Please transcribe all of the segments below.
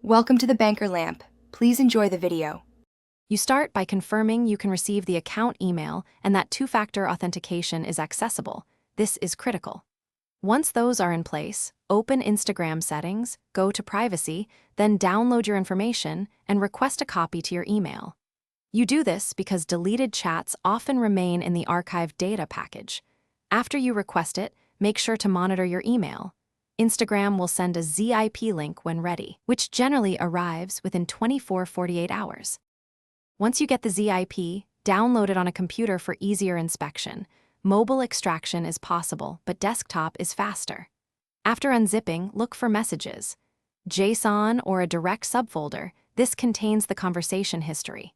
Welcome to the Banker Lamp. Please enjoy the video. You start by confirming you can receive the account email and that two-factor authentication is accessible. This is critical. Once those are in place, open Instagram settings, go to privacy, then download your information and request a copy to your email. You do this because deleted chats often remain in the archived data package. After you request it, make sure to monitor your email. Instagram will send a ZIP link when ready, which generally arrives within 24-48 hours. Once you get the ZIP, download it on a computer for easier inspection. Mobile extraction is possible, but desktop is faster. After unzipping, look for messages. JSON or a direct subfolder, this contains the conversation history.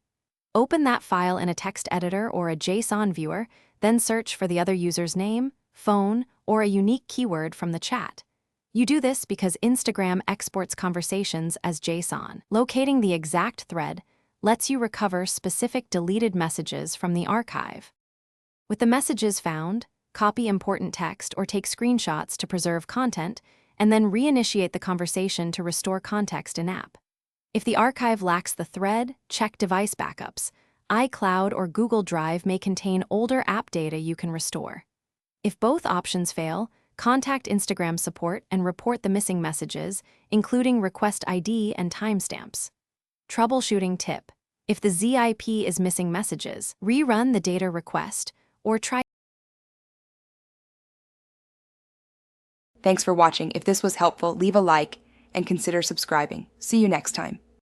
Open that file in a text editor or a JSON viewer, then search for the other user's name, phone, or a unique keyword from the chat. You do this because Instagram exports conversations as JSON. Locating the exact thread lets you recover specific deleted messages from the archive. With the messages found, copy important text or take screenshots to preserve content, and then reinitiate the conversation to restore context in-app. If the archive lacks the thread, check device backups. iCloud or Google Drive may contain older app data you can restore. If both options fail, contact Instagram support and report the missing messages, including request ID and timestamps. Troubleshooting tip: if the ZIP is missing messages, rerun the data request or try. Thanks for watching. If this was helpful, leave a like and consider subscribing. See you next time.